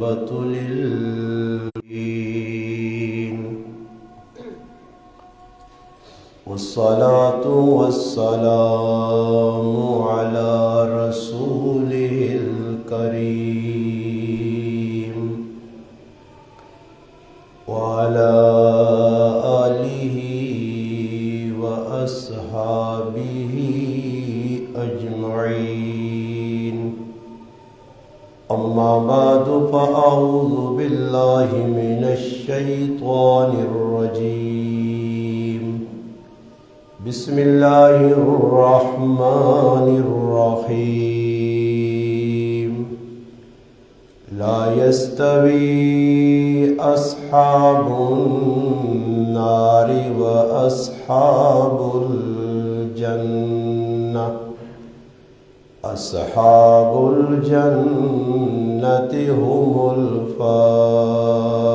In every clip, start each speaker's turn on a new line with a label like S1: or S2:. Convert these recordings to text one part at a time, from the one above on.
S1: والعاقبة للمتقين والصلاة والسلام على رسوله الكريم وعلى آله وأصحابه أجمعين أما بعد فأعوذ بالله من الشيطان الرجيم بسم الله الرحمن الرحيم لا يستوي أصحاب النار وأصحاب الجنة أصحاب الجنة هم الفائزون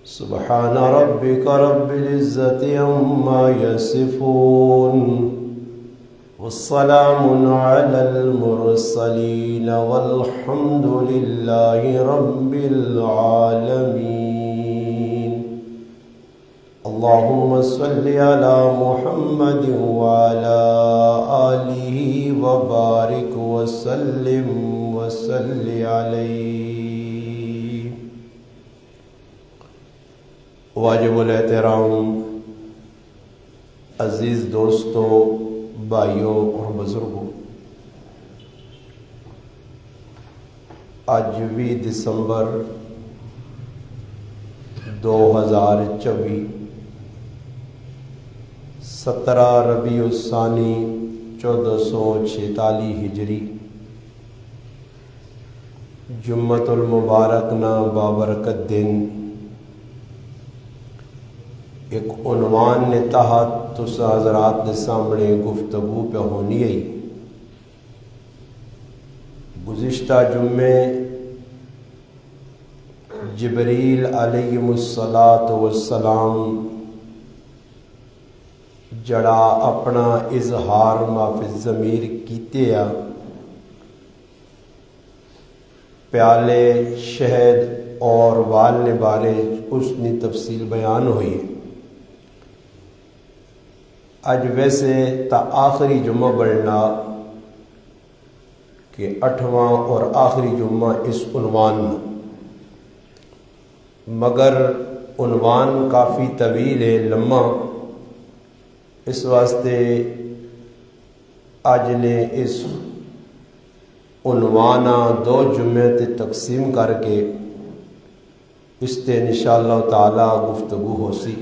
S1: سبحان ربك رب العزة عما يصفون والسلام على المرسلين والحمد لله رب العالمين اللهم صل على محمد وعلى آله وبارك وسلم وصل عليه. واجب الاحترام عزیز دوستوں، بھائیوں اور بزرگوں، آج 20 دسمبر 2024 17 ربیع الثانی 1446 ہجری جمعۃ المبارک نا بابرکت دن ایک عنوان نے تحت تسا حضرات کے سامنے گفتگو پہ ہونی ہے. گزشتہ جمعے جبریل علیہ السلام جڑا اپنا اظہار مافی ضمیر کیتے آ پیالے شہد اور والنے بارے اس نے تفصیل بیان ہوئی. اج ویسے تا آخری جمعہ بڑھنا کہ 8واں اور آخری جمعہ اس عنوان میں، مگر عنوان کافی طویل ہے، لمحہ، اس واسطے آج نے اس عنوانہ 2 جمعے تے تقسیم کر کے اس تے انشاءاللہ تعالی گفتگو ہو سی.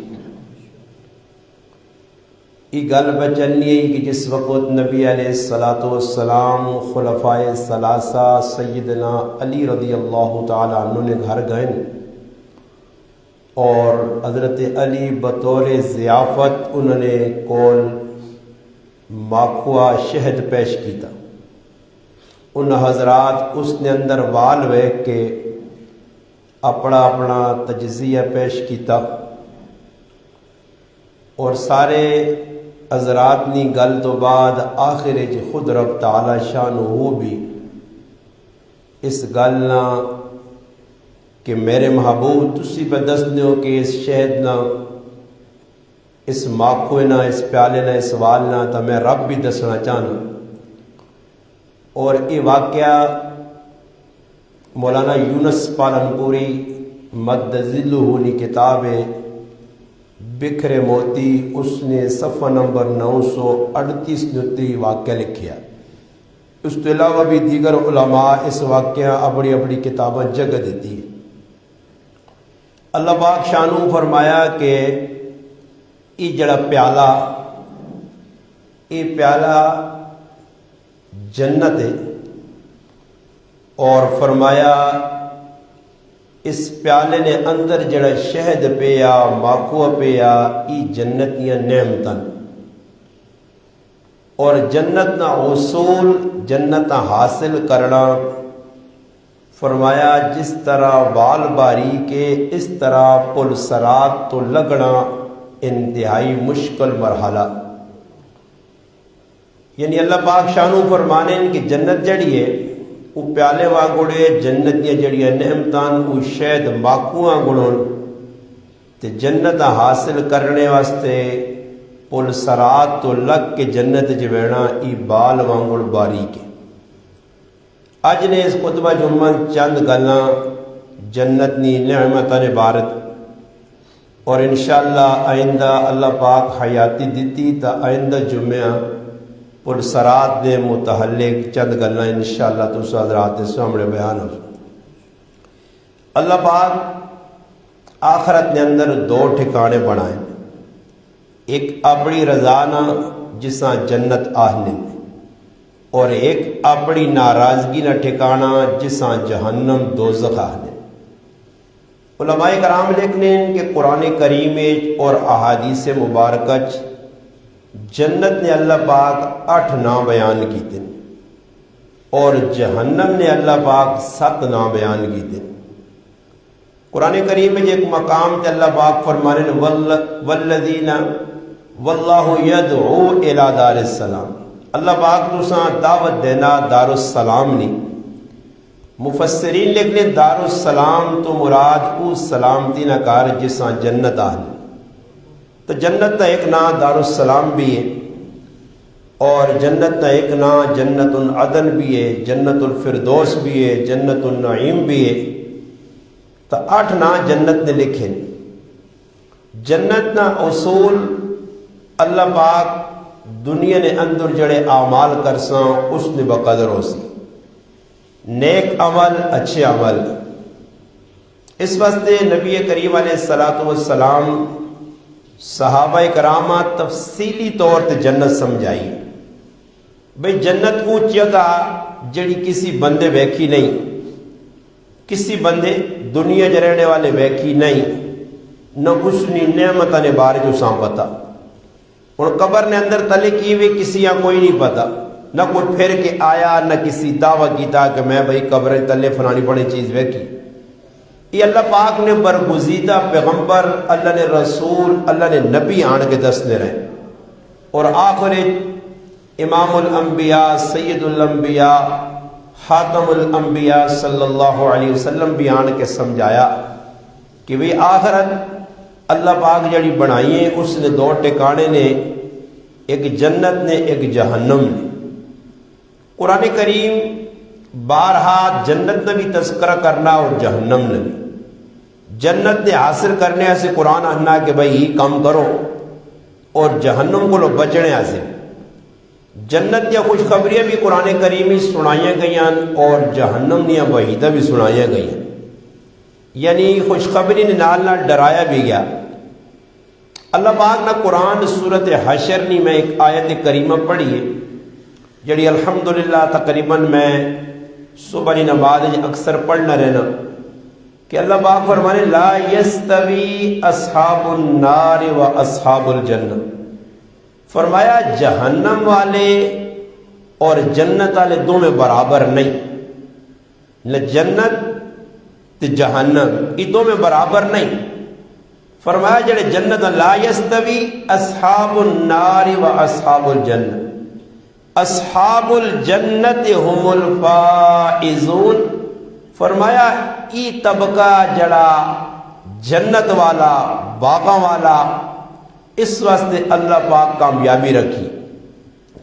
S1: یہ گل بچنی ہے کہ جس وقت نبی علیہ السلام خلفائے ثلاثہ سیدنا علی رضی اللہ تعالیٰ عنہ نے گھر گئے اور حضرت علی بطور ضیافت انہوں نے کول ماکھوا شہد پیش کیتا. ان حضرات اس نے اندر وال ویکھ کے اپنا اپنا تجزیہ پیش کیتا اور سارے حضرات نی گل تو بعد آخر جی خود رب تعالی شان ہو بھی اس گل نہ کہ میرے محبوب تسی پہ دسنے ہو کہ اس شہد نہ، اس ماکھوے نہ، اس پیالے نہ، اس وال نہ، تو میں رب بھی دسنا چاہنا. اور یہ واقعہ مولانا یونس پالنپوری مد ذلہ کی کتاب ہے بکھرے موتی، اس نے صفحہ نمبر 938 نے واقعہ لکھیا. اس کے علاوہ بھی دیگر علماء اس واقعہ اپنی اپنی کتابیں جگہ دیتی ہے. اللہ پاک شانو فرمایا کہ یہ جڑا پیالہ، یہ پیالہ جنت ہے، اور فرمایا اس پیالے نے اندر جڑا شہد پیا، ماکھوا پیا، ای جنتیاں نعمتن، اور جنت نہ حصول، جنت حاصل کرنا، فرمایا جس طرح وال باری کے اس طرح پل سرات تو لگنا انتہائی مشکل مرحلہ. یعنی اللہ پاک شانو فرمانے کہ جنت جڑی ہے وہ پیالے وانگڑے، جنت دیا جڑیاں نعمتان وہ شاید باقواں گڑوں تے جنت حاصل کرنے واسطے پل سرات تو لگ کے جنت جوینا ای بال وانگڑ باریک ہے۔ اج نے اس خطبہ جمعہ چند گلاں جنت نی نعمتاں بارت، اور انشاءاللہ آئندہ اللہ پاک حیاتی دیتی تا آئندہ جمعہ پل سرات دے متعلق چند گلاں انشاءاللہ تو حضرات کے سامنے بیان ہو۔ اللہ پاک آخرت نے اندر دو ٹھکانے بنائے، ایک اپنی رضانہ جساں جنت آہنے اور ایک اپنی ناراضگی نہ ٹھکانا جساں جہنم دوزخ آہنے۔ علماء کرام لکھنے کہ قرآن کریم اور احادیث مبارکہ جنت نے اللہ پاک 8 نام بیان کیتے اور جہنم نے اللہ پاک 7 نام بیان کیتے۔ قرآن کریم میں ایک مقام تے اللہ پاک فرمانے والذین واللہ یدعو الی دار السلام، اللہ پاک تساں دعوت دینا دار السلام نہیں۔ مفسرین لکھنے دار السلام تو مراد او سلامتی نہ کار جساں جنت آہنے، تو جنت کا ایک نام دار السلام بھی ہے اور جنت کا ایک نام جنت العدن بھی ہے، جنت الفردوس بھی ہے، جنت النعیم بھی ہے، تو 8 نام جنت نے لکھے۔ جنت نا اصول اللہ پاک دنیا نے اندر جڑے اعمال کرساں اس نے بقدر ہو سی، نیک عمل اچھے عمل۔ اس واسطے نبی کریم علیہ السلام صحابہ کرامہ تفصیلی طور تے جنت سمجھائی بھئی جنت کو جگہ جڑی کسی بندے ویکھی نہیں، کسی بندے دنیا جو رہنے والے ویکھی نہیں، نہ اس نے نعمتاں نے بارے جو ساں پتا، اور قبر نے اندر تلے کی ہوئی کسی یہاں کوئی نہیں پتا، نہ کوئی پھر کے آیا نہ کسی دعویٰ کیتا کہ میں بھئی قبر تلے فلانی بڑی چیز ویکھی۔ یہ اللہ پاک نے برگزیدہ پیغمبر، اللہ نے رسول، اللہ نے نبی آن کے دسنے رہے، اور آخر امام الانبیاء سید الانبیاء خاتم الانبیاء صلی اللہ علیہ وسلم بھی آن کے سمجھایا کہ وہ آخرت اللہ پاک جڑی بنائی ہے اس نے 2 ٹھکانے نے، ایک جنت نے ایک جہنم نے۔ قرآن کریم بارہا جنت نے بھی تذکرہ کرنا اور جہنم نے بھی۔ جنت نے حاصل کرنے سے قرآن آنا کہ بھائی یہ کام کرو، اور جہنم کو لو بچنے سے جنت یا خوشخبریاں بھی قرآن کریمی سنائیاں گئیں اور جہنم یا وحیدہ بھی سنائیاں گئیں، یعنی خوشخبری نے نال نال ڈرایا بھی گیا۔ اللہ پاک نہ قرآن سورت حشر نی میں ایک آیت کریمہ پڑھی ہے جڑی الحمدللہ تقریباً میں صبح کی نماز اکثر پڑھنا رہنا کہ اللہ پاک فرمانے لا یستوی اصحاب النار و اصحاب الجنہ، فرمایا جہنم والے اور جنت والے دونوں برابر نہیں، نہ جنت تے جہنم یہ دونوں برابر نہیں۔ فرمایا جڑے جنت لا یستوی اصحاب النار و اصحاب الجنہ، اصحاب الجنت هم الفائزون، فرمایا ای طبقہ جڑا جنت والا باغاں والا اس واسطے اللہ پاک کامیابی رکھی۔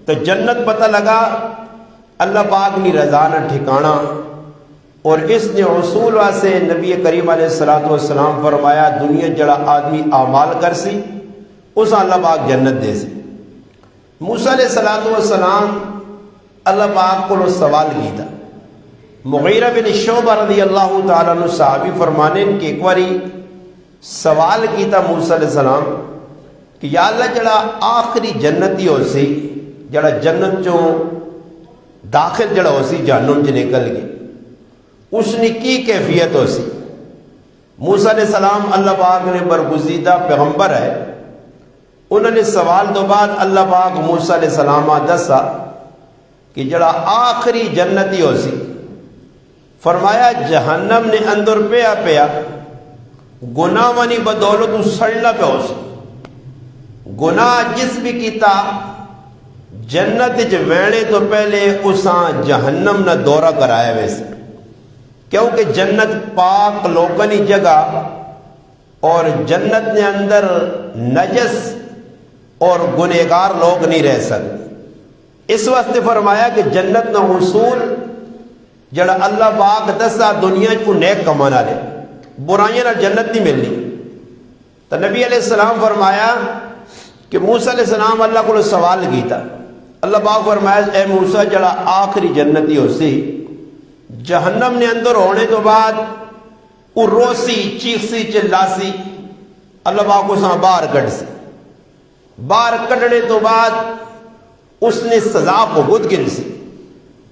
S1: تو جنت پتہ لگا اللہ پاک نے رضا نہ ٹھکانا، اور اس نے اصول واسطے نبی کریم علیہ السلام فرمایا دنیا جڑا آدمی اعمال کر سی اس اللہ پاک جنت دے سی۔ موسیٰ علیہ السلام اللہ پاک کو سوال کیتا، مغیرہ بن شعبہ رضی اللہ تعالیٰ عنہ صحابی فرمانے کہ ایک باری سوال کیتا موسیٰ علیہ السلام کہ یا اللہ جڑا آخری جنتی ہو سی، جڑا جنت جو داخل جڑا ہو سی جہنم جو نکل گئی، اس نے کی کیفیت ہو سی؟ موسیٰ علیہ السلام اللہ پاک نے برگزیدہ پیغمبر ہے، انہوں نے سوال دو بعد اللہ پاک موسیٰ علیہ السلام دسا کہ جڑا آخری جنتی ہو سی، فرمایا جہنم نے اندر پیا پیا گناہ ونی بدولت سڑنا پہ ہو سی، گناہ جس بھی کیتا جنت وینے تو پہلے اساں جہنم نہ دورہ کرایا ویسے، کیونکہ جنت پاک لوکنی جگہ اور جنت نے اندر نجس اور گنہگار لوگ نہیں رہ سکتے۔ اس واسطے فرمایا کہ جنت نہ حصول جڑا اللہ پاک دسا دنیا کو نیک کمانا لے، برائیاں نہ جنت نہیں ملنی۔ تو نبی علیہ السلام فرمایا کہ موسیٰ علیہ السلام اللہ کو سوال کیتا، اللہ پاک فرمایا اے موسیٰ جڑا آخری جنتی ہو سی جہنم نے اندر ہونے تو بعد وہ روسی چیخسی چلاسی، اللہ پاک کو ساں باہر کٹ سی، باہر کٹنے تو بعد اس نے سزا بھگت گن سی،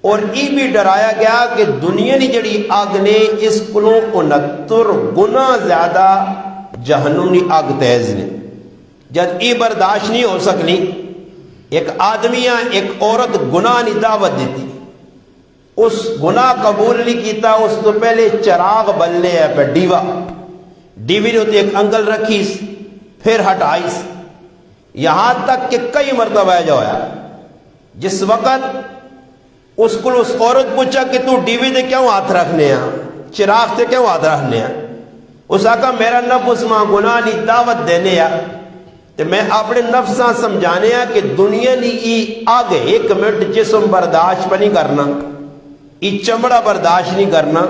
S1: اور یہ بھی ڈرایا گیا کہ دنیا نے جڑی آگ نے اس کلوں 69 گنا زیادہ جہنم کی آگ تیز نے، جب یہ برداشت نہیں ہو سکنی، ایک آدمیاں ایک عورت گناہ نے دعوت دیتی، اس گناہ قبول نہیں کیتا، اس تو پہلے چراغ بلنے ہے پہ ڈیوی نے ہوتے ایک انگل رکھیس پھر ہٹائیس، یہاں تک کہ کئی مرتبہ جو ہے جس وقت اس کو اس عورت پوچھا کہ تو ڈیوی دے کیوں ہاتھ رکھنے ہیں، چراغ تے کیوں ہاتھ رکھنے ہیں، اس آقا میرا نفس ماں گناہ نہیں دعوت دینے ہے، تو میں اپنے نفساں سمجھانے ہیں کہ دنیا نہیں آگے ایک منٹ جسم برداشت پہ نہیں کرنا، یہ چمڑا برداشت نہیں کرنا،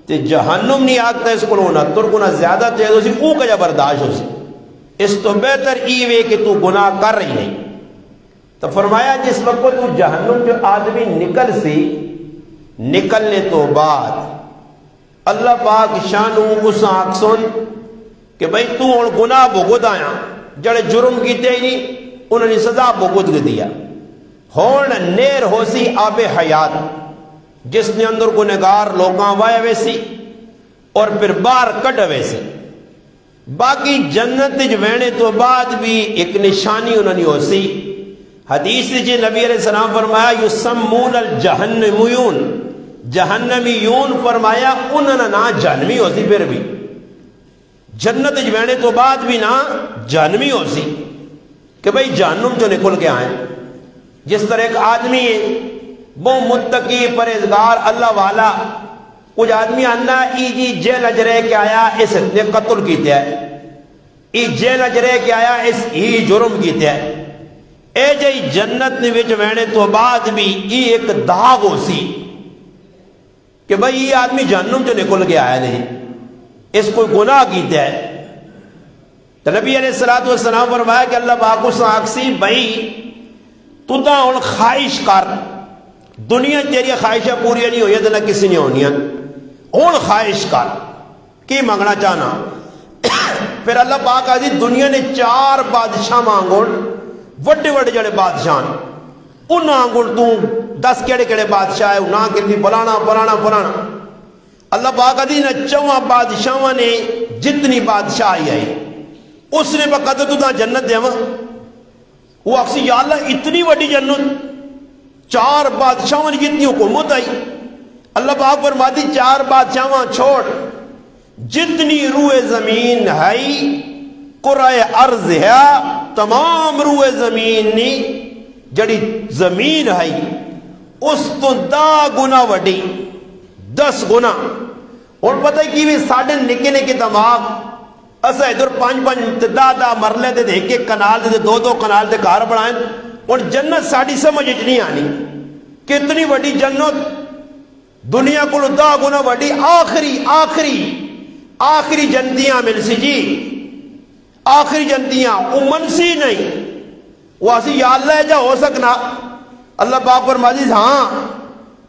S1: تو جہنم نہیں آگتا اس کو 69 گنا زیادہ تیز ہو سی، او کجا برداشت ہو سی، اس تو بہتر ای وے کہ تو گناہ کر رہی نہیں۔ تو فرمایا جس وقت تو جہنم جو آدمی نکل سی، نکلنے تو بعد اللہ پاک شانو اس آنکھ سن کہ بھئی تو اور گناہ بھگت آیا، جڑے جرم کیتے ہی نہیں انہوں نے سزا بھگت دیا، ہون نیر ہو سی آب حیات جس نے اندر گنہگار لوگاں وائے ویسی اور پھر باہر کٹ ویسی۔ باقی جنت وینے تو بعد بھی ایک نشانی انہوں نے ہو سی، حدیث جی نبی علیہ السلام فرمایا یسمون الجہنمیون، جہنمیون فرمایا انہوں نہ جہنمی ہو سی، پھر بھی جنت وینے تو بعد بھی نہ جہنمی ہو سی کہ بھئی جہنم جو نکل کے آئیں۔ جس طرح ایک آدمی ہے وہ متقی پرہیزگار اللہ والا، کچھ آدمی آنا ای جی جیل اجرے کے آیا اس نے قتل کیتے ہے، ای جیل اجرے کے آیا اس ہی جرم کیتے ہے، اے جی جنت نے وچ وینے تو بعد بھی ای ایک داغ ہو سی کہ بھئی یہ آدمی جہنم جو نکل کے آیا نہیں، اس کو گناہ کیتے ہے۔ تو نبی علیہ السلام فرمایا کہ اللہ پاک اس آکسی بھئی تو دا ان خواہش کر، دنیا تیری خواہشیں پوری نہیں ہوئی تو نہ کسی نے ہونی، ان خواہش کر کی منگنا چاہنا۔ پھر اللہ پاک آجی دنیا نے 4 بادشاہ مانگون، وڈے وڈے جڑے بادشاہ ان آنگون تو 10 کیڑے کیڑے بادشاہ ہے انہاں کے بھی فلانا فلانا فلانا، اللہ پاک آجی نہ 4 بادشاہوں نے جتنی بادشاہی آئی اس نے بقدر تو جنت دے وہ اکسی یا اللہ اتنی وڈی جنت 4 بادشاہوں نے جتنی حکومت آئی، اللہ پاک فرماتی 4 بادشاہوں چھوڑ جتنی روئے زمین ہے قرآن ارض ہے، تمام روئے زمین نی جڑی زمین ہے اس تو 10 گنا وڈی، 10 گنا۔ اور پتہ ہے کہ بھی ساڑھے نکے نکے دماغ اسا ادھر 5 10 مرلے دے ایک ایک کنال دے 2 کنال دے گھر بنائیں، اور جنت ساڑھی سمجھ نہیں آنی کتنی وڈی جنت، دنیا کو 10 گنا وڈی، آخری جنتیاں مل سی جی، آخری جنتیاں وہ منسی نہیں، وہ اسی یا اللہ جا ہو سکنا، اللہ پاک فرماتی ہاں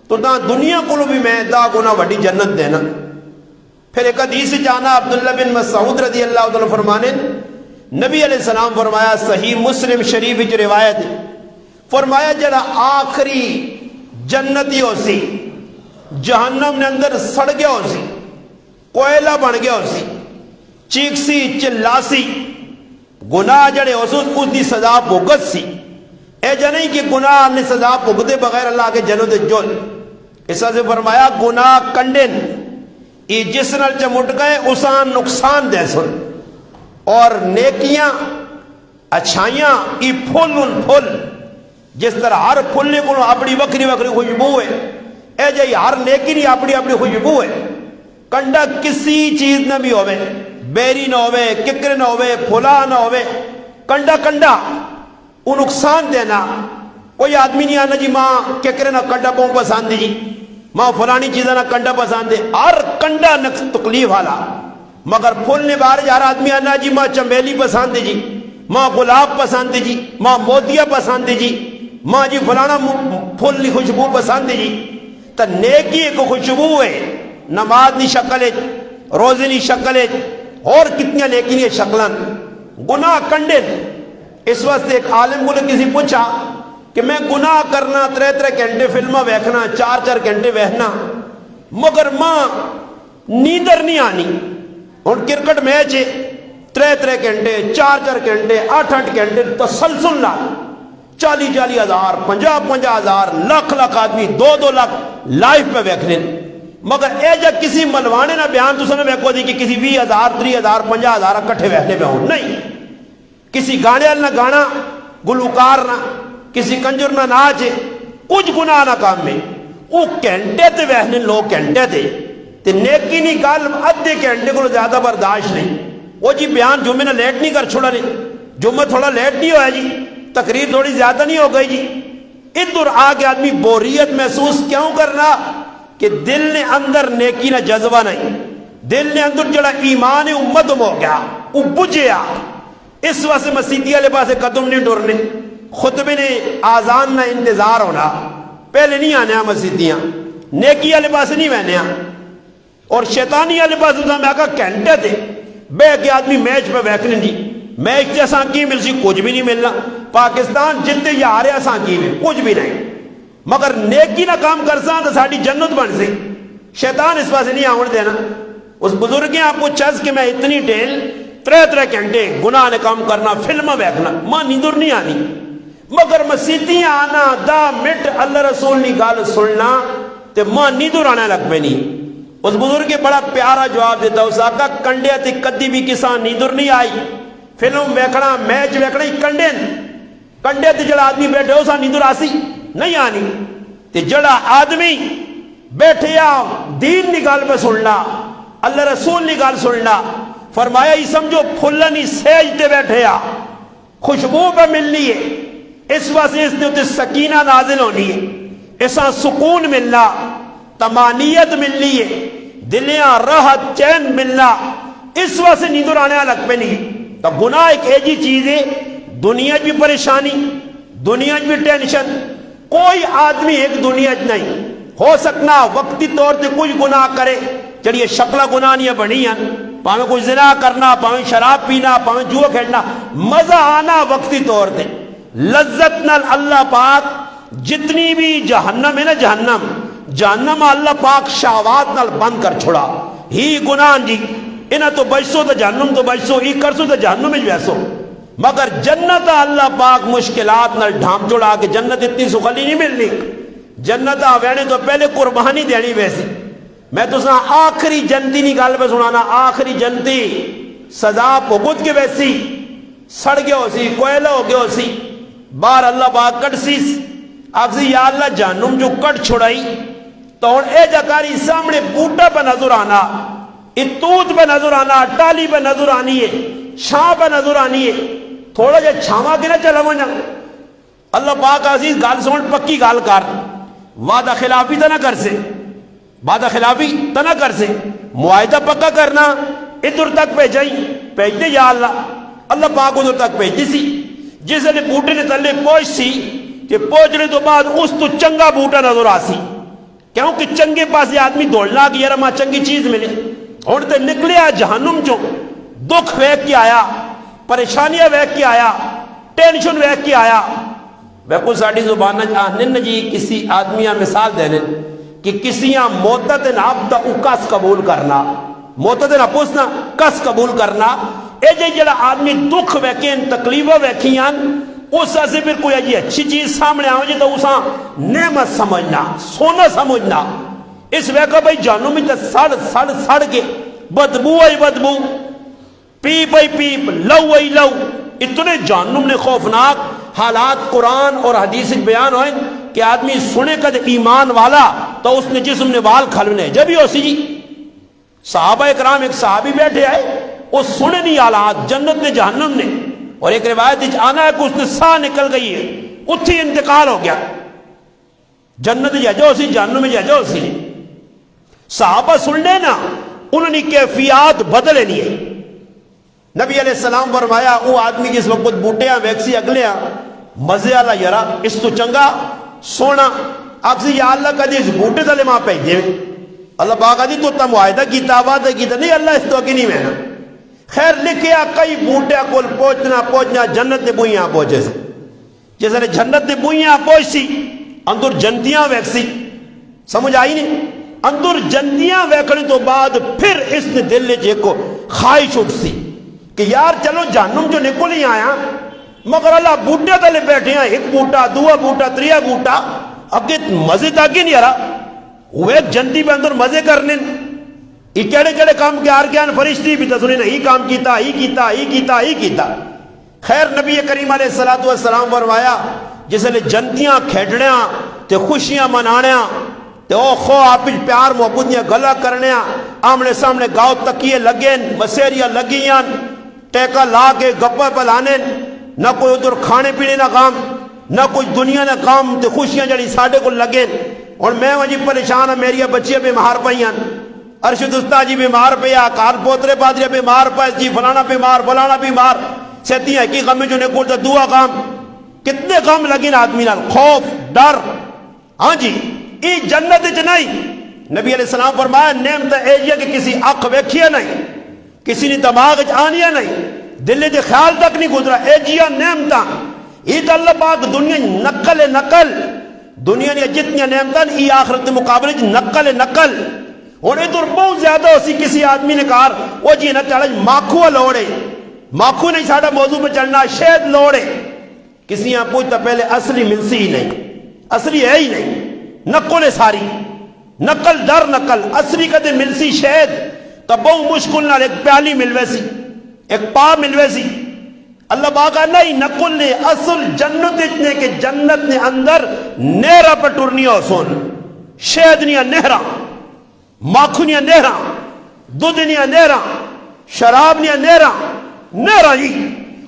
S1: تو نہ دنیا کو بھی میں 10 گنا وڈی جنت دینا۔ پھر ایک حدیث جانا عبداللہ بن مسعود رضی اللہ عنہ فرمانے نبی علیہ السلام فرمایا، صحیح مسلم شریف وچ روایت فرمایا جڑا آخری جنتی ہو سی جہنم نے اندر سڑ گیا ہو سی، کوئلہ بن گیا ہو سی، چیخ سی چلاسی، گناہ جڑے ہو سی اس دی سزا بھگت سی، اے جنہیں کہ گناہ نے سزا بھگتے بغیر اللہ کے جنت جول۔ اس سے فرمایا گناہ کنڈن یہ جس نال چمٹ گئے اسان نقصان دے سن، اور نیکیاں اچھائیاں ای پھل جس طرح ہر پھل کو اپنی وکری وکری خوشبو ہے، اے جی ہر نیکی نہیں اپنی اپنی خوشبو ہے۔ کنڈا کسی چیز نہ بھی ہوئے، بیری نہ ہوئے، ککر نہ ہوئے، پھلا نہ ہوئے، کنڈا کنڈا وہ نقصان دینا۔ کوئی آدمی نہیں آنا جی ماں ککر نہ کنڈا پاؤں پسند جی، ماں فلانی چیزیں نہ کنڈا پسند ہے، ہر کنڈا تکلیف والا۔ مگر پھول نے بارے ہر آدمی آنا جی ماں چمیلی پسند جی، ماں گلاب پسند جی، ماں موتیا پسند جی، ماں جی فلانا پھول کی خوشبو پسند جی۔ تو نیکی ایک خوشبو ہے، نماز نی شکل ہے، روزے نی شکل ہے، اور کتنی نیکی نی شکلن۔ گناہ کنڈے اس واسطے ایک عالم کو کسی پوچھا کہ میں گناہ کرنا 3 گھنٹے فلمہ ویکھنا 4 گھنٹے ویکھنا مگر ماں نیندر نہیں آنی۔ اور کرکٹ میچ ہے 3 گھنٹے 4 گھنٹے 8 گھنٹے تسلسل نہ 40 ہزار 50 ہزار لاکھ آدمی 2 لاکھ لائف پہ ویکھنے مگر اے جا کسی ملوانے نہ بیان تو سنے ویکھو دی کہ کسی 20 ہزار 30 ہزار 50 ہزار کٹھے ویکھنے پہ ہوں نہیں۔ کسی گانے نہ گانا گلوکار نہ کسی کنجر نہ ناچے کچھ گناہ نہ کام میں وہ گھنٹے تے ویکھنے لوگ گھنٹے تے نیکی نہیں گل ادھے گھنٹے کو زیادہ برداشت نہیں۔ وہ جی بیان جمعے نہ لیٹ نہیں کر چھوڑا نہیں، جمعہ تھوڑا لیٹ نہیں ہوا جی، تقریر تھوڑی زیادہ نہیں ہو گئی جی۔ ادھر آگے آدمی بوریت محسوس کیوں کرنا کہ دل نے اندر نیکی نہ جذبہ نہیں، دل نے اندر جڑا ایمان ہے وہ مدم ہو گیا، وہ بجھیا۔ اس واسطے مسیحی والے پاس قدم نہیں ڈرنے، خطبے نے آزان نہ انتظار ہونا، پہلے نہیں آنے مسیحیاں، نیکی والے پاس نہیں بہنے اور شیطانی والے پاس میں آگا گھنٹے تھے بے کے آدمی میچ پہ ویکھنے جی میچ جیسا کی مل سی کچھ بھی نہیں ملنا، پاکستان جتنے یا آ رہے سا کی کچھ بھی نہیں مگر نیکی نہ کام کرساں تو ساڑی جنت بن سی۔ شیطان اس پاس نہیں آن دینا۔ اس بزرگ نے آپ کو چز کہ میں اتنی ڈیل 3 گھنٹے گناہ نے کام کرنا فلمہ ویکھنا ماں نیندر نہیں آنی مگر مسیحیاں آنا 10 منٹ اللہ رسول نے گال سننا تے ماں نیندر آنے لگ پہ نہیں۔ اس بزرگ کے بڑا پیارا جواب دیتا اس آقا کنڈے تے کدی بھی کسان نیندر نہیں آئی، فلم ویکھنا میچ ویکھنا ہی کنڈے تے جڑا آدمی بیٹھے ہو سا نیندر آسی نہیں آنی تے جڑا آدمی بیٹھے دین کی گل پہ سننا اللہ رسول کی گل سننا فرمایا ہی سمجھو پھلنی سیج تے بیٹھے خوشبو پہ ملنی ہے، اس واسطے اس نے سکینہ نازل ہونی ہے، ایسا سکون ملنا تمانیت ملنی ہے، دلیاں راحت چین ملنا، اس واسطے نیندر آنے لگ پہ نہیں۔ تو گناہ ایک ایجی چیز ہے دنیا بھی پریشانی دنیا بھی ٹینشن، کوئی آدمی ایک دنیا نہیں ہو سکنا وقتی طور تے کوئی گناہ کرے جڑی شکلہ گناہ نہیں بنی ہیں، پاویں کوئی زنا کرنا پاویں شراب پینا پاویں جوا کھیلنا مزہ آنا وقتی طور تے لذت نال اللہ پاک جتنی بھی جہنم ہے نا جہنم اللہ پاک شہوات نال بند کر چھوڑا ہی گناہ جی انہاں تو بچسو تو جہنم تو بچسو ہی کرسو تو جہنم میں بیسو مگر جنت اللہ پاک مشکلات نال ڈھام چھوڑا کہ جنت اتنی سخلی نہیں ملنی، جنت آوینے تو پہلے قربانی دینی ویسی۔ میں تو سنا آخری جنتی نہیں گل پہ سنانا، آخری جنتی سزا بھگت کے ویسی سڑ گیا ہو سی کوئلہ ہو گیا ہو سی بار اللہ پاک کٹ سیس آخری یا اللہ جہنم جو کٹ چھوڑائی تو ان اے جکاری سامنے بوٹا پہ نظر آنا اتوت پہ نظر آنا ٹالی پہ نظر آنی ہے شاہ پہ نظر آنی ہے تھوڑا جا چھاما کے نہ چلا مجھا اللہ پاک عزیز گال سمجھ پکی گال کر وعدہ خلافی تا نہ کر سے وعدہ خلافی تا نہ کر سے معاہدہ پکا کرنا ادھر تک بھیج دے یا اللہ پاک ادھر تک بھیج دی سی جس نے بوٹے نے تلے پوچھ سی کہ پوچھنے تو بعد اس تو چنگا بوٹا نظر آسی کیونکہ چنگے پاس یہ آدمی دوڑنا کہ یار ماں چنگی چیز ملے اور تے نکلے جہنم جو دکھ ویک کے آیا پریشانیاں ویک کے آیا ٹینشن ویک کے آیا بیکو ساڑھی زبانہ آہنن جی کسی آدمیاں مثال دینے کہ کسیاں موتت نابتا او کس قبول کرنا موتت نابوسنا کس قبول کرنا اے جے جڑا آدمی دکھ ویکیں تکلیفہ ویکھیاں اس سے پھر کوئی جی اچھی چیز سامنے آؤں جی تو اساں نعمت سمجھنا سونا سمجھنا اس ویکا بھائی جانوں میں تا سڑ کے بدبو آئی بدبو پیپ آئی پیپ لو آئی لو اتنے جہنم نے خوفناک حالات قرآن اور حدیث بیان ہوئے کہ آدمی سنے کد ایمان والا تو اس نے جسم نے وال کھلونے جب ہی ہو سی جی صحابہ اکرام ایک صحابی بیٹھے آئے وہ سنے نہیں حالات جنت نے جہنم نے اور ایک روایت آنا ہے کہ اس نے ساہ نکل گئی ہے اتھی انتقال ہو گیا جنت جہجو سی جہنم میں جہجو سی صحابہ سننے نا انہوں نے کیفیات بدلے نہیں ہے نبی علیہ السلام فرمایا وہ آدمی جس وقت بوٹیاں ویکسی اگلے مزے والا یرا اس تو چنگا سونا آپ سے یا اللہ کدی اس بوٹے تلے ماں پہ دے اللہ پاک دی تو تا معاہدہ کیتا وعدہ کیتا نہیں اللہ اس تو اگے نہیں میں خیر لکھیا کئی بوٹے کول پہنچنا جنت دے بوئیاں پہنچے سے جیسے نے جنت دے بوئیاں پہنچ سی اندر جنتیاں ویکسی سمجھ آئی نہیں اندر جنتیاں ویکھنے تو بعد پھر اس نے دل لے جے کو خواہش اٹھ سی کہ یار چلو جہنم جو نکل ہی آیا مگر اللہ بوٹے تلے بیٹھے ہیں ایک بوٹا دوا بوٹا تریا بوٹا اگے مزے تاکہ نہیں آ رہا وہ ایک جنتی پہ اندر مزے کرنے یہ کیڑے کیڑے کام کے آرگیان فرشتی بھی تسنے نے ہی کام کیتا خیر نبی کریم علیہ السلام فرمایا جسے لے جنتیاں کھیڑنیاں تے خوشیاں منانیاں تے او خو آپ پیار محبت گلا کرنے آمنے سامنے گاؤں تکیے لگیں مسیریاں لگیاں ٹیکا لا کے گپا پلانے نہ کوئی ادھر کھانے پینے نہ کام نہ کوئی دنیا نہ کام تے خوشیاں جڑی ساڑھے کو لگیں اور میں وجہ پریشان ہوں میری بچیاں بیمار پہیاں ارشد استاد جی بیمار پیا کار پوترے پادرے بیمار پہ جی فلانا بیمار سیتی ہیں کی غم جو نکول تا دعا کام کتنے غم لگیں آدمی نال خوف ڈر ہاں جی ای جنت چ نہیں نبی علیہ السلام فرمایا نعمت ایجیا کہ کسی اکھ ویکھیا نہیں کسی نے دماغ آنیا نہیں دل دے خیال تک نہیں گزرا ایجیا نعمتاں یہ اللہ پاک دنیا نقل دنیا نے جتنی نعمتاں ای آخرت مقابلے نقل اور ادھر بہت زیادہ اسی کسی آدمی نے کہا وہ جی نہ چڑھ ماکھو لوڑے ماکھو نہیں ساڑھا موضوع پہ چڑھنا شہد لوڑے کسی یہاں پوچھتا پہلے اصلی ملسی ہی نہیں اصلی ہے ہی نہیں نقل ہے ساری نقل در نقل اصلی کدے ملسی شہد تو بہت مشکل نہ ایک پیالی ملوے سی ایک پا ملوے سی اللہ باقا نہیں نقل نے اصل جنت اتنے کہ جنت نے اندر نیرہ پر ٹرنی ہو سون شہدنیاں نہرہ ماکھنیاں نہرہ دودھنیاں نہرہ شرابنیاں نہرہ جی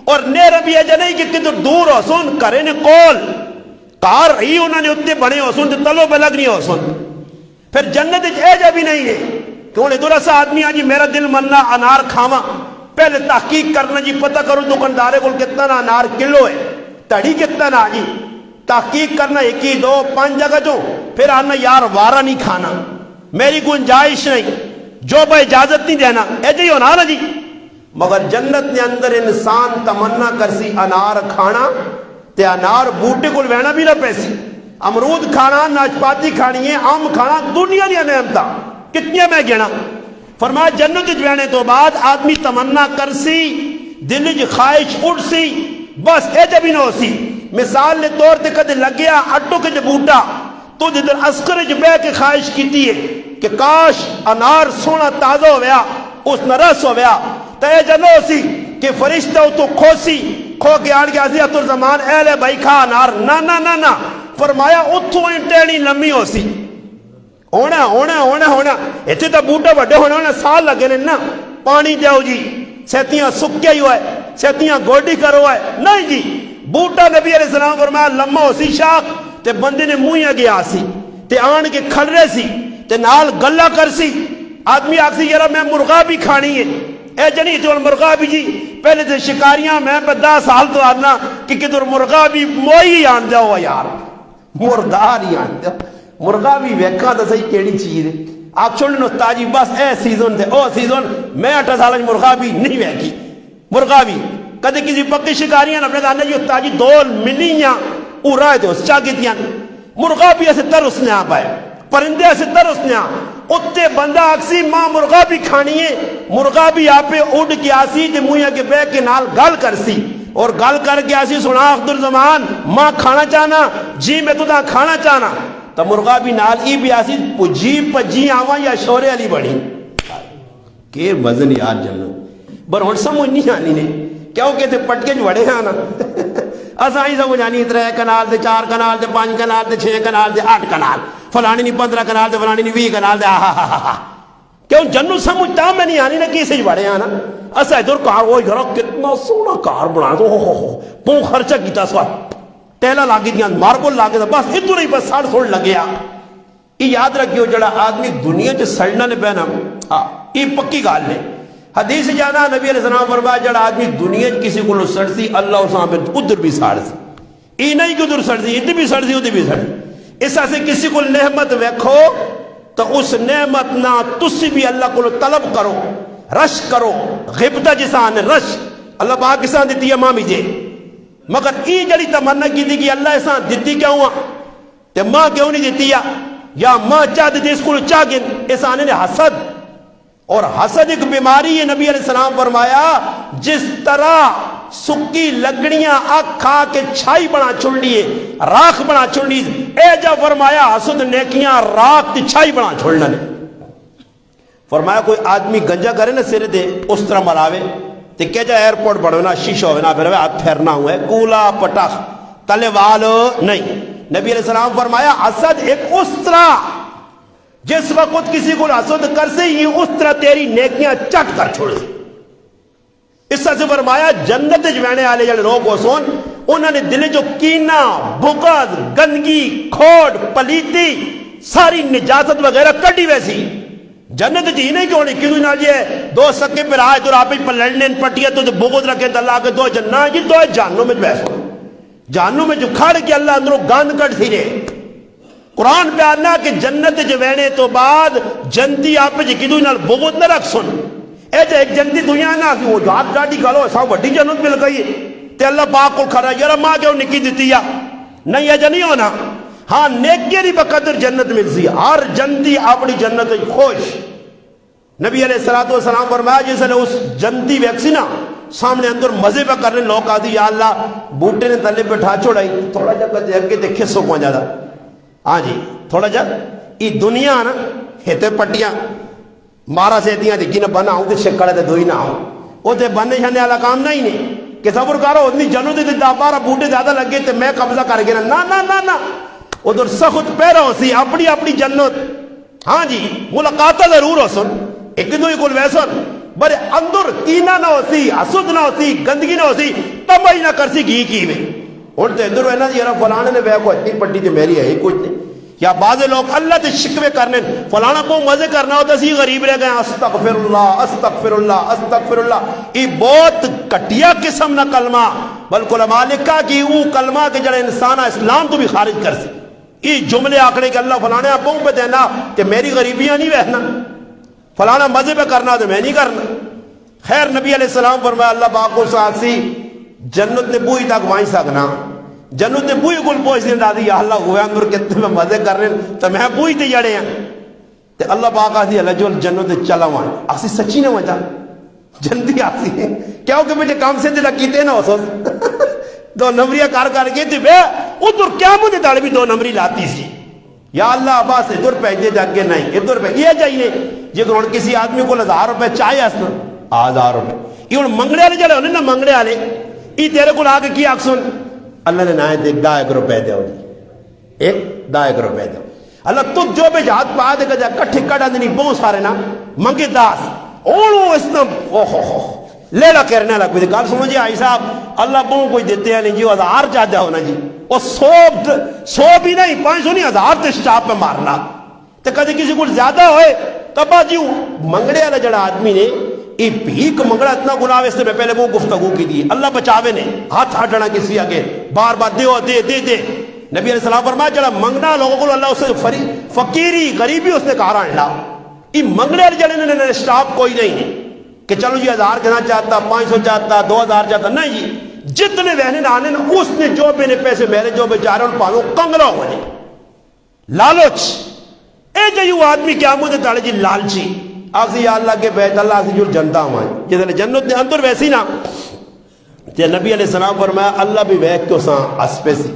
S1: اور نیرہ بھی ایجا نہیں کہ کدھر دور ہو سون کرے نے کول کار ہی انہوں نے اتنے بڑے ہو سون تلو بلگ نہیں ہو سون پھر جنت ایجا بھی نہیں ہے کہ انہیں دورا سا آدمی آجی میرا دل مننا انار کھاما پہلے تحقیق کرنا جی پتہ کرو دکاندارے کو کتنا نا انار کلو ہے تڑی کتنا نا جی تحقیق کرنا 1 2 5 جگہ جو پھر آنا یار وارہ نہیں کھانا میری گنجائش نہیں جو با اجازت نہیں دینا ایجا ہی ہونا نا جی مگر جنت نے اندر انسان تمنا کرسی انار کھانا تے انار بوٹے کو لینا بھی نہ پیسی امرود کھانا ناشپاتی کھانی ہے آم کھانا دنیا نہیں نعمتاں کتنی میں گنا فرمایا جنت جانے تو بعد آدمی تمنا کرسی دل کی خواہش اٹھ سی بس اے جب ہی نہ ہو سی مثال نے طور تے کدے لگیا اٹو کے بوٹا تو جدر اسکر جو بے کے خواہش کیتی ہے کہ کاش انار سونا تازہ ہو گیا اس نرس ہو گیا تو اے جب نہ ہو سی کہ فرشتہ تو کھوسی کھو کے آڑ گیا سی اتر زمان اے لے بھائی کھا انار نا فرمایا اتھو انٹینی لمحی ہو سی ہونا ایتھے تا بوٹا بڑے ہونا سال لگے نا پانی دیو جی سیتیاں سکیا ہی ہوئے سیتیاں گوڑی کرو ہے نہیں جی بوٹا نبی علیہ السلام فرمایا لمحہ ہو سی شاخ تے بندے نے مویاں گیا سی تے آن کے کھڑ رہے سی تے نال گلہ کر سی آدمی آگ سی یرا میں مرغا بھی کھانی ہے اے جنی تو مرغا بھی جی پہلے تے شکاریاں میں پہ 10 سال تو آنا کہ کدھر مرغا بھی موئی آن دیا ہوا یار مردار ہی آن دیا مرغا بھی ویکھا تو صحیح کیڑی چیز ہے آپ چھوڑنے استاد جی بس اے سیزن تھے او سیزن میں 8 سال مرغا بھی نہیں ویکھی مرغا بھی کدے کسی پکی شکاریاں اپنے کہا جی استاد جی 2 ملیاں رائے تھے اس چاگتیاں مرغا بھی ایسے ترس نے آپ آئے پرندے ایسے ترس نے اتے بندہ آکسی ماں مرغا بھی کھانی ہے مرغا بھی آپ پہ اڑ کے آسی تے مویاں کے بے کے نال گل کرسی اور گل کر کے آسی سنا عبد زمان ماں کھانا چاہنا جی میں تو دا کھانا چاہنا تو مرغا بھی نال ای بھی آسی پجی آواں یا شورے علی بڑی کہ مزن یاد جنت بر ہن سمجھ نہیں آنی نے کیوں کہتے پٹکے جو وڑے آنا اساں ہی سمجھانی 3 کنال دے 4 کنال دے 5 کنال دے 6 کنال دے 8 کنال فلانی نہیں 15 کنال دے فلانی نہیں 20 کنال دے کیوں جنو سمجھتا میں نہیں آنی نا کیسے بڑے آنا اسا ادھر کار وہ یار کتنا سونا کار بنا دو پوں خرچہ کیتا سوا ٹیلا لاگی دیاں ماربل لاگی دا بس ادھر ہی بس سڑ لگیا. یہ یاد رکھیو جڑا آدمی دنیا چ سڑنا نے پہنا یہ پکی گال نے. حدیث جانا نبی علیہ السلام فرمایا جڑا آدمی دنیا چ کسی کو سڑ سی اللہ اس میں ادھر بھی ساڑ سی یہ نہیں کہ ادھر سڑ سی ادھر بھی سڑ سی ادھر بھی سڑ سی. اس سے کسی کو نعمت ویکھو تو اس نعمت نہ تسی بھی اللہ کو طلب کرو رش کرو غبطہ جسان رش اللہ پاک کسان دیتی ہے مامی جے مگر ای جڑی تمنا کی تھی کہ اللہ اسان دیتی کیا ہوا تے ماں کیوں نہیں دیتی یا ماں چاہ دیتی اس کو چاہ گن اسانے نے حسد اور حسد ایک بیماری ہے. نبی علیہ السلام فرمایا جس طرح سکی لکڑیاں آگ کھا کے چھائی بنا چھوڑ لیے راکھ بنا چھوڑ لیے اے جا فرمایا حسد نیکیاں راکھ تی چھائی بنا چھوڑنا نے. فرمایا کوئی آدمی گنجا کرے نا سرے دے اس طرح مراوے تے کیا جا ایئرپورٹ بڑھونا شیشہ ہونا پھر ہاتھ پھیرنا ہوا ہے کولا پٹاخ تلے والو نہیں. نبی علیہ السلام فرمایا حسد ایک اس طرح جس وقت کسی کو حسد کر سے یہ اس طرح تیری نیکیاں چٹ کر چھوڑ سی. اس سے فرمایا جنت جوینے آلے جڑے لوگ سون انہوں نے دل جو کینہ بغض گندگی کھوڑ پلیتی ساری نجاست وغیرہ کٹی ویسی جنت جی نہیں کیوں نہیں کیوں نہ جائے دو سکے پر آئے تو آپ پر لڑنے پٹیا تو بغض رکھے تو اللہ کے دو جنہ جی دو جہنم میں بیسو جہنم میں جو کھڑ کے اللہ اندروں گاند کٹ سی رہے. قرآن پہ آنا کہ جنت جو وینے تو بعد جنتی آپ جی کدو نال بغض نہ رکھ سن اے جا ایک جنتی دنیا نا کہ وہ جات ڈاٹی کھالو ایسا وڈی جنت مل گئی تے اللہ پاک کو کھڑا یارا ماں کیوں نکی دیتی یا نہیں ایجا نہیں ہونا. ہاں نیکی بقدر جنت مل سی ہر جنتی اپنی جنت خوش. نبی علیہ السلام فرمایا جس نے اس جنتی ویکسی نا سامنے اندر مزے پہ کرنے لوگ آتی یا اللہ بوٹے نے تلے پہ ٹھا چھوڑائی تھوڑا جا کہتے ہیں کہ دیکھے سو پہنچا دا ہاں جی تھوڑا جا یہ دنیا نا ہیتے پٹیاں مارا سے دیاں دیکھی نہ بنا ہوں تے شکڑے تے دوئی نہ ہوں وہ تے بننے جانے والا کام نہیں نہیں کہ صبر کرو اتنی جنو تے دا بارہ بوٹے زیادہ لگے تے میں قبضہ کر گیا نا نا نا نا ادھر سخت پیرا ہو سی اپنی اپنی جنت. ہاں جی ملاقاتہ ضرور ہو سن ایک دو کل ویسن بڑے اندر کینہ نہ ہو سی حسد نہ ہو سی گندگی نہ ہو سی تمائی نہ کر سی گھی کی میں اور تے اندر وینا جی یارا فلانے نے بے کو اتنی پٹی تے میری ہے ہی کچھ نہیں. یا بعض لوگ اللہ تے شکوے کرنے فلانا کو مزے کرنا ہوتا سی غریب رہ گئے استغفر اللہ استغفر اللہ استغفر اللہ. یہ بہت کٹیا قسم نہ کلمہ بلکہ علماء لکھا کہ وہ کلمہ کے جڑے انسان اسلام تو بھی خارج کر سی. یہ جملے آکڑے کہ اللہ فلانے آپ پہ دینا کہ میری غریبیاں نہیں بہنا فلانا مزے پہ کرنا تو میں نہیں کرنا. خیر نبی علیہ السلام فرمایا اللہ پاک کو ساتھ سی جنت نے بوئی تک وائیں سکنا جنت نے بوئی کل پوچھ دیں دادی یا اللہ ہوئے اندر کتنے میں مزے کر رہے ہیں تو میں بوئی تے جڑے ہیں تے اللہ پاک آتی اللہ جو جنت چلا وائیں آسی سچی نہ وجہ جنتی آسی ہے کیا ہو کہ مجھے کام سے دلہ کیتے نہ ہو سوس 2 نمبریہ کار کر کے تھی بے ادھر کیا مجھے داڑے بھی 2 نمبری لاتی سی یا اللہ عباس ادھر پیجے جا کے نہیں ادھر پہ یہ جائیے جب انہوں کسی آدمی کو 1000 روپے چاہیے اسنا 1000 روپے یہ انہوں منگڑے آلے جڑے انہیں نہ منگڑے آلے یہ تیرے کو آگے کیا اکسن اللہ نے نائے دے 2 روپے دے ہو جی ایک 2 روپے دے اللہ تو جو پہ جہات پا دے گا جا کٹھے کٹا دینی بہت سارے نا منگے 10 اوہ اس نے لیلا کرنے لگا کوئی کال سنو جی آئی صاحب اللہ بہت کوئی دیتے ہیں نہیں جی 1000 چاہتا ہونا جی وہ 100 بھی نہیں 500 نہیں 1000 تے سٹاپ پہ مارنا تو کدھے کسی کو زیادہ ہوئے تب جی منگڑے والا جڑا آدمی نے یہ بھیک منگڑا اتنا گناہ اس سے میں پہلے وہ گفتگو کی دی اللہ بچاوے نے ہاتھ ہٹنا کسی آگے بار بار دیو دے دے دے. نبی علیہ السلام فرمایا جڑا منگنا لوگوں کو اللہ اس سے فقیری غریبی اس نے کہا رہا یہ منگڑے والے جڑے نے سٹاپ کوئی نہیں ہے کہ چلو جی 1000 کہنا چاہتا 500 چاہتا 2000 چاہتا نہیں جی جتنے وہنے نہ آنے اس نے جو میں نے پیسے میرے جو بیچارے ان پانوں کنگلا ہوا جی لالچ اے جو آدمی کیا مجھے تاڑے جی لالچی آخری یا اللہ کے بیت اللہ سے جو جنتا ہمائیں جیسے جنت نے اندر ویسی نا کہ نبی علیہ السلام فرمایا اللہ بھی ویک کیوں ساں اسپے سی.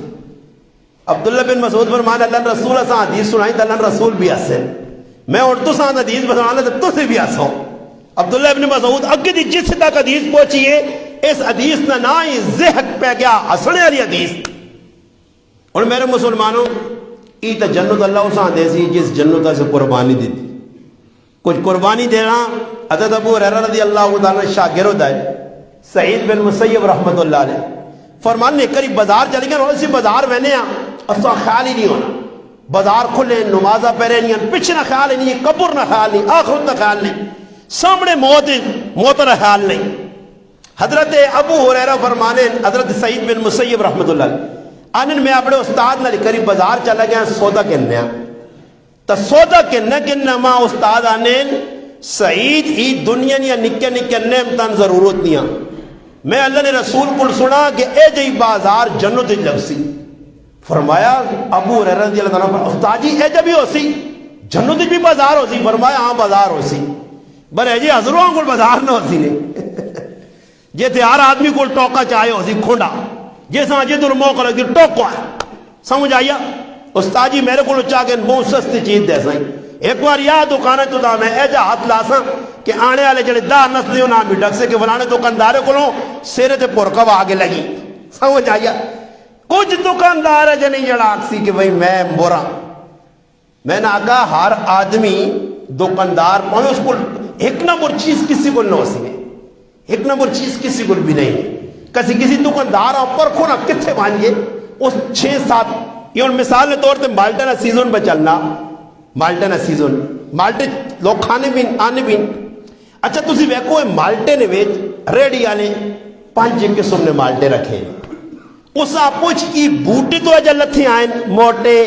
S1: عبداللہ بن مسعود فرمایا اللہ رسول ساں حدیث سنائیں تو اللہ رسول بھی اسے میں اردو ساں حدیث بسانا تو سے بھی اسوں. عبداللہ ابن مسعود اگے دی جس تک حدیث پہنچی ہے اس حدیث نہ ہی ذہن پہ گیا ہسنے والی حدیث. اور میرے مسلمانوں یہ تو جنت اللہ اس آدھے سی جس جنت سے قربانی دی تھی. کچھ قربانی دینا حضرت ابو ہریرہ رضی اللہ تعالیٰ شاگرد ہے سعید بن مسیب رحمت اللہ علیہ فرمانے کری بازار چلی گئے اور اسی بازار میں نے اصلا خیال ہی نہیں ہونا بازار کھلے نمازہ پہرے نہیں پیچھے نہ خیال نہیں قبر نہ خیال نہیں آخرت نہ خیال نہیں سامنے موت نہ خیال نہیں. حضرت ابو ہریرہ فرمانے حضرت سعید بن مسیب رحمت اللہ علیہ آنن میں اپنے استاد نہ کری بازار چلا گیا سودا کرنے تو سودا کرنے ماں استاد آنین سعید ہی دنیا نیا نکے نکے نعمتان ضرورت نہیں میں اللہ نے رسول کو سنا کہ اے جئی بازار جنت لگ سی. فرمایا ابو ہریرہ رضی اللہ عنہ استاد جی اے جبھی ہو سی جنت بھی بازار ہو سی. فرمایا ہاں بازار ہو سی برے جی حضروں کو بازار نہ ہو سی نے جی تھے ہر آدمی کو ٹوکا چاہے ہو سی کھونڈا جیسا جی در موقع لگی ٹوکو ہے سمجھ آئیا. استاد جی میرے کو چاہ کے بہت سستی چیز دے سائیں ایک بار یا دکانیں تو دا میں اے جا ہاتھ لاساں کہ آنے والے جڑے دا نسلیوں نہ بھی ڈک سے کہ فلانے دکاندارے کو لوں سیرے تے پورکب آگے لگی. سمجھ آئیا. کچھ دکاندار ہے جنہیں جڑا آکسی کہ بھئی میں برا میں نے کہا ہر آدمی دکاندار پہنچ اس کو ایک نمبر چیز کسی کو نہ ہو سکے ایک نمبر چیز کسی کو بھی نہیں کسی دکاندار پر کھو نہ کتھے مانگے اس 6-7 یہ ان مثال نے طور تے مالٹے نہ سیزن پہ چلنا مالٹے نہ سیزن مالٹے لوگ کھانے بھی آنے بھی اچھا تسی ویکو مالٹے نے ویچ ریڈی آنے 5 قسم نے مالٹے رکھے اس آپوچ کی بوٹی تو اجا لتھی آئیں موٹے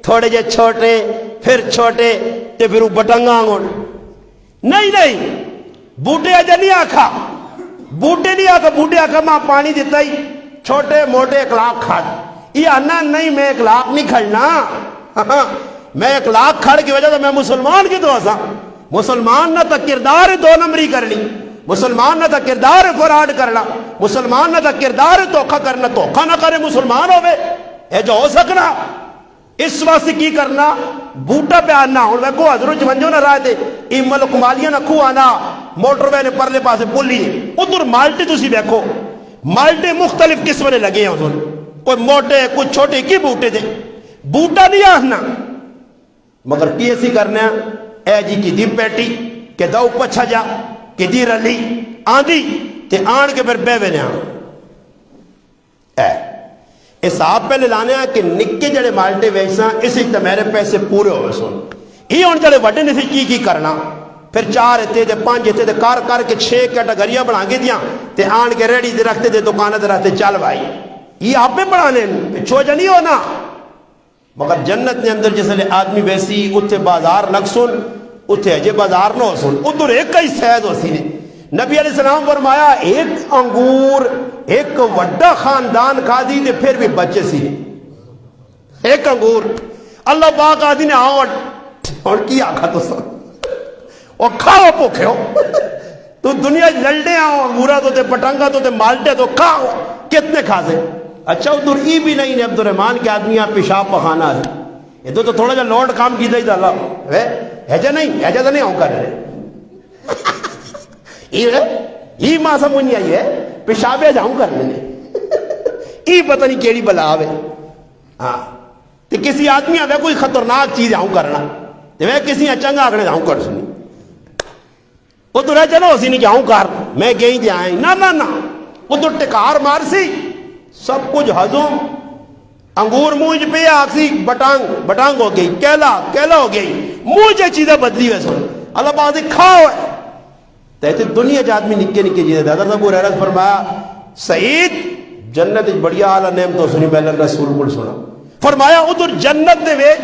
S1: تھوڑے جے چھوٹے پھر چھوٹے تے پھر بٹنگا آنگون نہیں بوٹے اجا نہیں آکھا بوٹے نہیں آکھا بوٹے آکھا ماں پانی دیتا ہی چھوٹے موٹے 1 لاکھ کھڑ یہ آنا نہیں میں 1 لاکھ نہیں کھڑنا میں 1 لاکھ کھڑ کی وجہ سے میں مسلمان کی تو آسا مسلمان نہ تا کردار 2 نمبری کرنی مسلمان نہ تا کردار فراڈ کرنا مسلمان نہ تا کردار توکھا کرنا توکھا نہ کرے مسلمان ہوئے اے جو ہو سکنا اس واسطے کی کرنا بوٹا پہ آنا اور میں کو حضرت منجو نہ رائے تھے ای ملک مالیاں نہ کھو آنا موٹر وے نے پرلے پاسے پولی ادھر مالٹی تو سی بیکھو مالٹے مختلف قسم نے لگے ہیں ادھر کوئی موٹے کوئی چھوٹے کی بوٹے تھے بوٹا نہیں آنا مگر کی ایسی کرنا اے جی کی دی پیٹی کہ دو پچھا جا کہ دی رلی آندھی تے آن کے پھر بے بے نے اس آپ پہلے لانے ہیں کہ نکے جڑے مالٹے ویسا اسی تے میرے پیسے پورے ہوئے سن ہی ان جڑے وڈے نے تھی کی کرنا پھر 4 تے 5 تے کر کے 6 کیٹاگریاں بنا کے دیاں تے آن کے ریڈی دے رکھتے تے دکانیں دے رکھتے چل بھائی یہ آپ پہ بڑھانے پچھو جا نہیں ہونا مگر جنت نے اندر جیسے آدمی ویسی اتھے بازار لگ سن اتھے اجے بازار نہ ہو سن ادھر ایک ہی سید ہو سی نے نبی علیہ السلام فرمایا ایک انگور ایک وڈا خاندان کھا دی تے پھر بھی بچے سی ایک انگور اللہ پاک آدھی نے اور کی آکھا تو سن اور کھاؤ پوکھے ہو تو دنیا لڑنے آؤ انگورا تو تے پٹنگا تو تے مالٹے تو کھاؤ کتنے کھا سے اچھا ادھر ای بھی نہیں عبد الرحمن کے آدمی آپ پیشاب پخانا ہے یہ تو تھوڑا جا لوڈ کام کی دائی دالا ایجا تو نہیں ہوں کر رہے یہ ماں سمجھ نہیں آئی ہے پیشاب ہے جاؤں کر لینے یہ پتہ نہیں کیڑی بلا آوے ہاں تو کسی آدمی آوے کوئی خطرناک چیز آؤں کرنا تو وہ کسی چنگا آگنے جاؤں کر سنی وہ تو رہ چلو اسی نہیں جاؤں کر میں گئی جائیں نہ وہ تو ٹکار مار سی سب کچھ حضم انگور موج پہ آکسی بٹانگ ہو گئی کیلا ہو گئی موجے چیزیں بدلی ہوئے سن اللہ پاک دے کھاؤ ہے تیتے دنیا جا آدمی نکے چیزیں دے حضرت ابو ہریرہ فرمایا سعید جنت بڑیا اعلیٰ نعمت تو سنی پہلے رسول کو سنا فرمایا ادھر جنت دے وے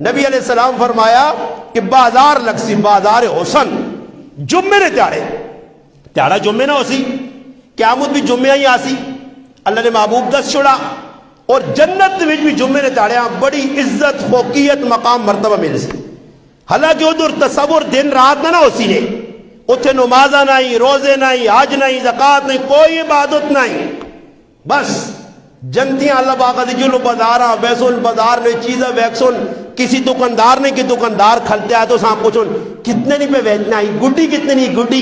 S1: نبی علیہ السلام فرمایا کہ بازار لگ سی بازار حسن جمعے نے تیارا جمعے نہ ہو سی قیامت بھی جمعہ ہی آسی اللہ نے محبوب دس چھوڑا اور جنت میں بھی جمعے نے تاڑیا بڑی عزت فوقیت مقام مرتبہ مل سی حالانکہ ادھر تصور دن رات نہ ہو سی نے اتھے نمازہ نہیں روزے نہیں حج نہیں زکاة نہیں کوئی عبادت نہیں بس جنتیاں اللہ باقا دی جلو بازارہ ویسون بازار نے چیزیں ویکسون کسی دکاندار نے کہ دکاندار کھلتے آئے تو سام پوچھون کتنے نہیں پہ ویچنا ہی گڈی کتنے نہیں گڈی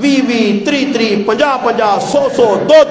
S1: 20 30 50 50 100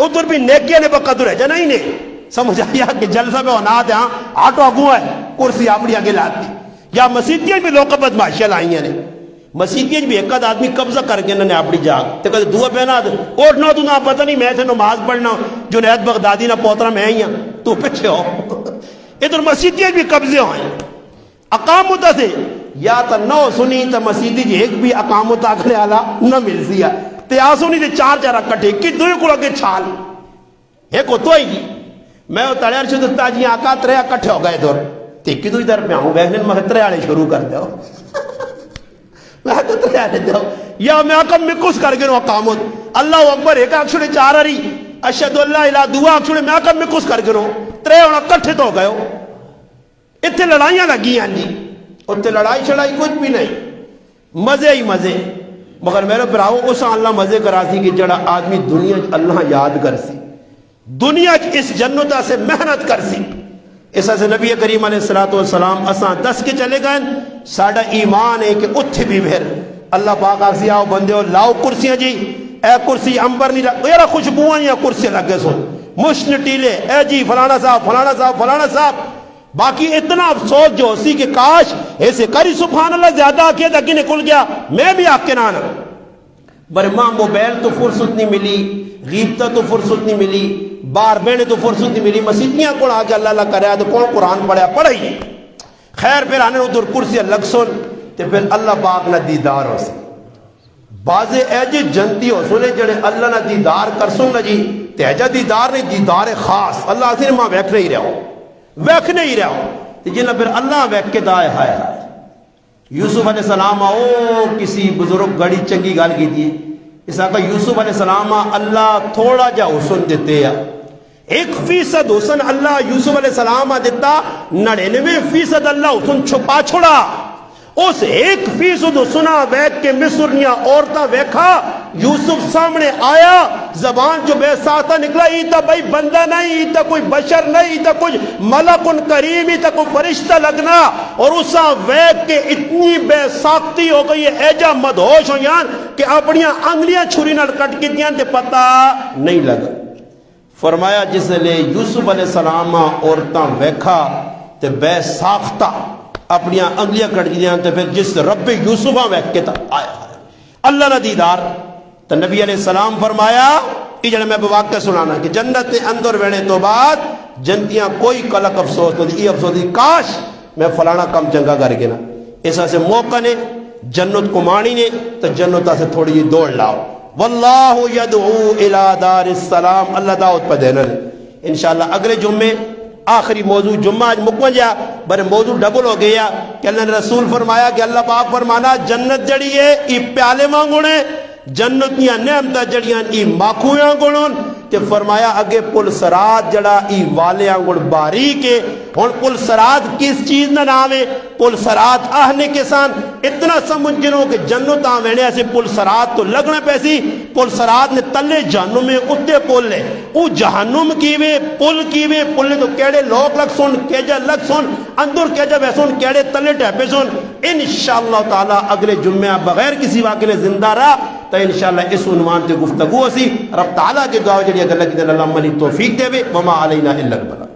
S1: ادھر بھی نیکیاں نے بقدر ہے جنا ہی نے سمجھ آیا کہ جلسہ میں ہونا دیا آٹو اگو ہے کرسی اپنی آگے لاتی یا مسیتیاں بھی لوگ بدماشیاں لائیاں نے مسیتیاں بھی ایک آدمی قبضہ کر کے انہوں نے اپنی جاگ تے کہتے دعا پہنا اوٹھنا تو نہ پتہ نہیں میں تھے نماز پڑھنا جنید بغدادی نہ پوترا میں ہی ہوں تو پیچھے ہو ادھر مسیتیاں بھی قبضے ہوئیں اقامتا سے یا تا نو سنی تا مسیدی جی ایک بھی اقامتا کرنے والا نہ مل سیا تے آسونی تے چار چار کٹھے کی دوئے کو لگے چھال ایک ہوتو ہی میں وہ تڑیار شدتا جی آقا ترے کٹھے ہو گئے دور تیکی تو ادھر پہ آؤں بیخنین مہترے آلے شروع کر دے ہو میں آقا ترے آلے دے ہو یا میں آقا مکس کر گئے اقامت اللہ اکبر ایک آکشوڑے چار آری اشہد اللہ الہ دعا آکشوڑے میں آقا مکس کر گئے ترے ہونا کٹھے تو ہو گئے ہو اتنے لڑائیاں لگی ہیں جی اتنے لڑائی شڑائی کچھ بھی نہیں مزے ہی مزے مگر میرے براہو اس اللہ مزے کرا سی کہ جڑا آدمی دنیا اللہ یاد کر سی دنیا اس جنتا سے محنت کر سی اس سے نبی کریم علیہ السلام اساں دس کے چلے گئے ساڑھا ایمان ہے کہ اتھ بھی بھر اللہ پاک آسی آؤ بندے ہو لاؤ کرسیاں جی اے کرسی امبر نہیں لگ یارا خوشبوئیں یا کرسیاں لگے سن مشن ٹیلے اے جی فلانا صاحب فلانا صاحب فلانا صاحب باقی اتنا افسوس جو اسی کہ کاش ایسے کری سبحان اللہ زیادہ آکے دکی نکل گیا میں بھی آکے نانا برماں موبیل تو فرصت نہیں ملی غیبتہ تو فرصت نہیں ملی بار بینے تو فرصت نہیں ملی مسیحیاں کو آگے اللہ اللہ کریا تو کون قرآن پڑھیا پڑھا ہی خیر پھر آنے ادھر کرسی لگ سن تو پھر اللہ پاک نہ دیدار ہو سی بازے ایجے جنتی ہو سنے جڑے اللہ نہ دیدار کر سن نہ جی تیجہ دیدار نہیں دیدار خاص اللہ آسیر ماں بیٹھ نہیں رہا ہو ویکھ نہیں رہا ہو جنہاں پھر اللہ ویکھ کے دائے ہائے ہائے یوسف علیہ السلام او کسی بزرگ گڑی چنگی گال کی تھی اس آقا یوسف علیہ السلام اللہ تھوڑا جا حسن دیتے ہیں 1% حسن اللہ یوسف علیہ السلام دیتا 99% اللہ حسن چھپا چھوڑا اس 1% حسنہ ویکھ کے مصرنیاں عورتہ ویکھا یوسف سامنے آیا زبان جو بے ساتھا نکلا ایتا بھائی بندہ نہیں ایتا کوئی بشر نہیں ایتا کوئی ملک کریم ایتا کوئی فرشتہ لگنا اور اسا ویکھ کے اتنی بے ساکتی ہو گئی ہے ایجا مدہوش ہو یان کہ اپنیاں انگلیاں چھری نہ کٹ کی دیاں تے پتہ نہیں لگا فرمایا جس لے یوسف علیہ السلام عورتاں ویکھا تے بے ساختہ اپنیاں انگلیاں کٹ دیاں تے پھر جس رب یوسفہ ویکھ کے تا آیا اللہ نہ دیدار تو نبی علیہ السلام فرمایا کہ جنہیں میں بواقع سنانا کہ جنت اندر وینے تو بعد جنتیاں کوئی کلک افسوس تو دی افسوس دی کاش میں فلانا کم چنگا کر کے نا ایسا سے موقع نے جنت کو مانی نے تو جنتا سے تھوڑی جی دوڑ لاؤ واللہ یدعو الى دار السلام اللہ دعوت پہ دینا انشاءاللہ اگلے جمعے آخری موضوع جمعہ آج مکمل جا بڑے موضوع ڈبل ہو گیا کہ اللہ نے رسول فرمایا کہ اللہ پاک فرمانا جنت جڑی ہے ای پیالے مانگونے جنتیاں نعمتہ جڑیاں ای ماکھویاں گوڑن کہ فرمایا اگے پل سرات جڑا ای والیاں گوڑ باریک ہے اور پل سرات کس چیز نہ نام ہے پل سرات آہنے کے سان اتنا سمجھ جنوں کہ جنت آوینے ایسے پل سرات تو لگنے پیسی پل سرات نے تلے جہنم میں اتے پل لے او جہنم کیوے پل نے تو کیڑے لوگ لگ سن کیجا لگ سن اندر کیجا بیسن کیڑے تلے ٹیپے سن انشاءاللہ تعالی اگلے جمعہ بغیر کسی واقعے نے زندہ رہا تو انشاءاللہ اس عنوان تے گفتگو اسی رب تعالیٰ کے دعا جڑی اگر اللہ کی دل اللہ منی توفیق دے وے وما علینا الا البلاغ